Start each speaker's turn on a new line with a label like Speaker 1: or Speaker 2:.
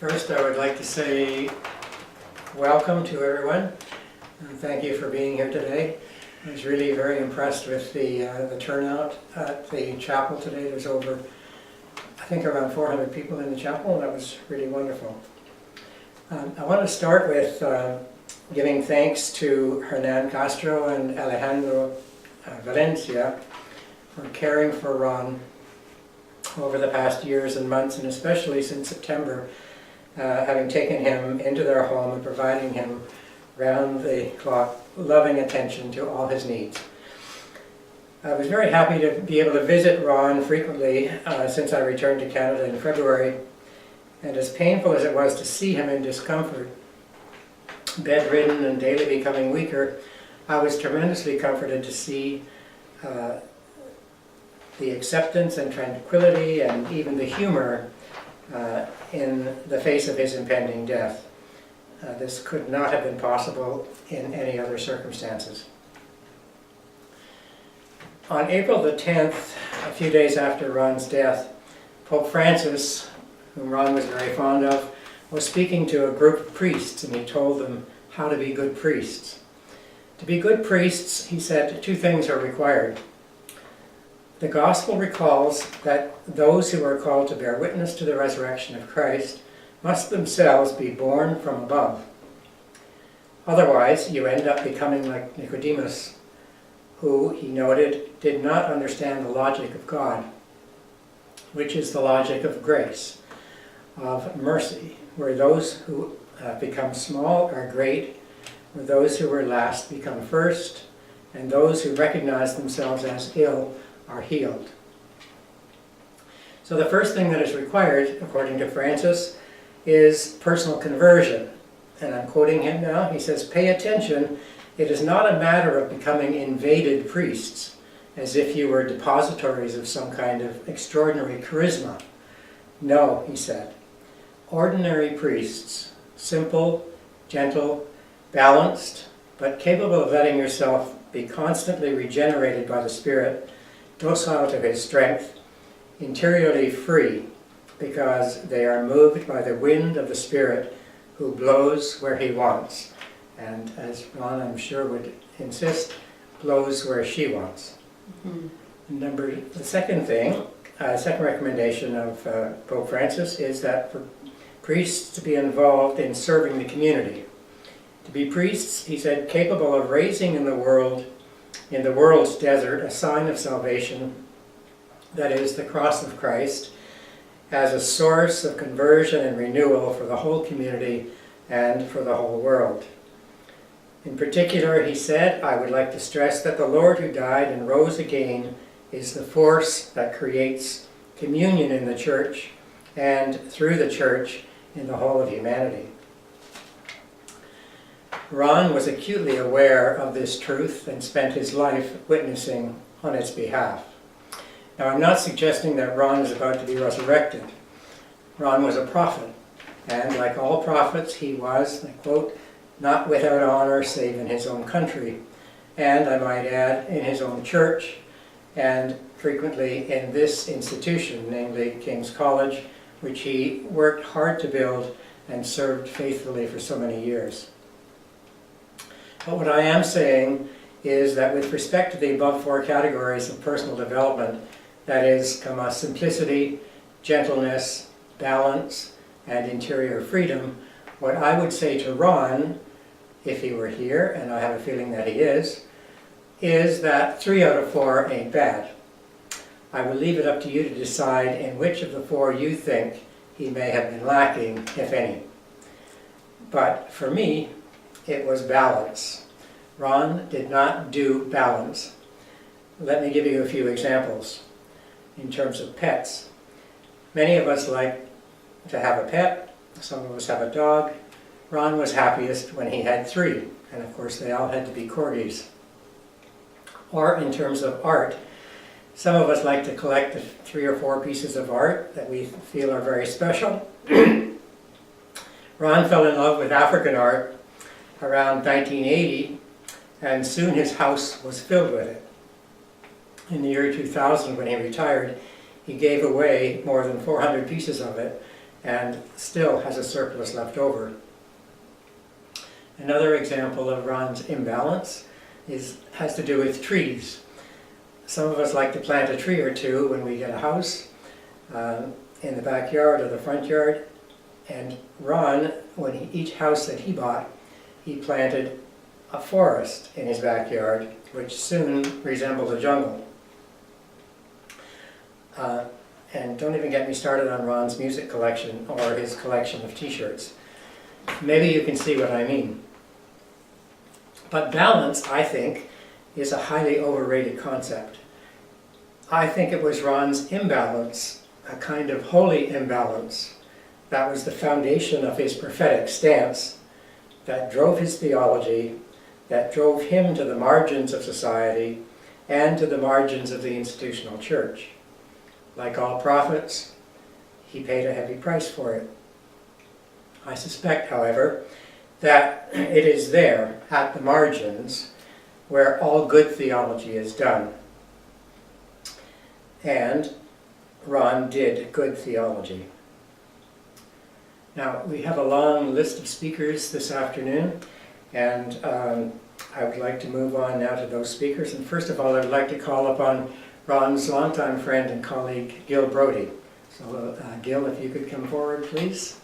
Speaker 1: First, I would like to say welcome to everyone, and thank you for being here today. I was really very impressed with the turnout at the chapel today. There's over, I think, around 400 people in the chapel, and that was really wonderful. I want to start with giving thanks to Hernan Castro and Alejandro Valencia for caring for Ron over the past years and months, and especially since September, having taken him into their home and providing him round-the-clock loving attention to all his needs. I was very happy to be able to visit Ron frequently since I returned to Canada in February, and as painful as it was to see him in discomfort, bedridden and daily becoming weaker, I was tremendously comforted to see the acceptance and tranquility and even the humor in the face of his impending death. This could not have been possible in any other circumstances. On April the 10th, a few days after Ron's death, Pope Francis, whom Ron was very fond of, was speaking to a group of priests, and he told them how to be good priests. To be good priests, he said, two things are required. The Gospel recalls that those who are called to bear witness to the resurrection of Christ must themselves be born from above. Otherwise, you end up becoming like Nicodemus, who, he noted, did not understand the logic of God, which is the logic of grace, of mercy, where those who become small are great, where those who were last become first, and those who recognize themselves as ill are healed. So the first thing that is required, according to Francis, is personal conversion. And I'm quoting him now. He says, "Pay attention. It is not a matter of becoming invaded priests, as if you were depositories of some kind of extraordinary charisma. No," he said, "ordinary priests, simple, gentle, balanced, but capable of letting yourself be constantly regenerated by the Spirit, docile to His strength, interiorly free, because they are moved by the wind of the Spirit who blows where He wants." And as Ron, I'm sure, would insist, blows where she wants. Mm-hmm. The second thing, second recommendation of Pope Francis is that for priests to be involved in serving the community. To be priests, he said, capable of raising in the world's desert, a sign of salvation, that is, the cross of Christ, as a source of conversion and renewal for the whole community and for the whole world. In particular, he said, "I would like to stress that the Lord who died and rose again is the force that creates communion in the church and through the church in the whole of humanity." Ron was acutely aware of this truth and spent his life witnessing on its behalf. Now, I'm not suggesting that Ron is about to be resurrected. Ron was a prophet, and like all prophets, he was, I quote, "not without honor save in his own country, and, I might add, in his own church, and frequently in this institution, namely King's College, which he worked hard to build and served faithfully for so many years." But what I am saying is that with respect to the above four categories of personal development, that is, simplicity, gentleness, balance, and interior freedom, what I would say to Ron, if he were here, and I have a feeling that he is that 3 out of 4 ain't bad. I will leave it up to you to decide in which of the 4 you think he may have been lacking, if any. But for me, it was balance. Ron did not do balance. Let me give you a few examples. In terms of pets, many of us like to have a pet. Some of us have a dog. Ron was happiest when he had 3, and of course they all had to be corgis. Or in terms of art, some of us like to collect 3 or 4 pieces of art that we feel are very special. Ron fell in love with African art around 1980, and soon his house was filled with it. In the year 2000, when he retired, he gave away more than 400 pieces of it and still has a surplus left over. Another example of Ron's imbalance has to do with trees. Some of us like to plant a tree or two when we get a house in the backyard or the front yard, and Ron, each house that he bought, he planted a forest in his backyard, which soon resembled a jungle. And don't even get me started on Ron's music collection or his collection of t-shirts. Maybe you can see what I mean. But balance, I think, is a highly overrated concept. I think it was Ron's imbalance, a kind of holy imbalance, that was the foundation of his prophetic stance, that drove his theology, that drove him to the margins of society and to the margins of the institutional church. Like all prophets, he paid a heavy price for it. I suspect, however, that it is there, at the margins, where all good theology is done. And Ron did good theology. Now, we have a long list of speakers this afternoon, and I would like to move on now to those speakers. And first of all, I would like to call upon Ron's longtime friend and colleague, Gil Brody. So, Gil, if you could come forward, please.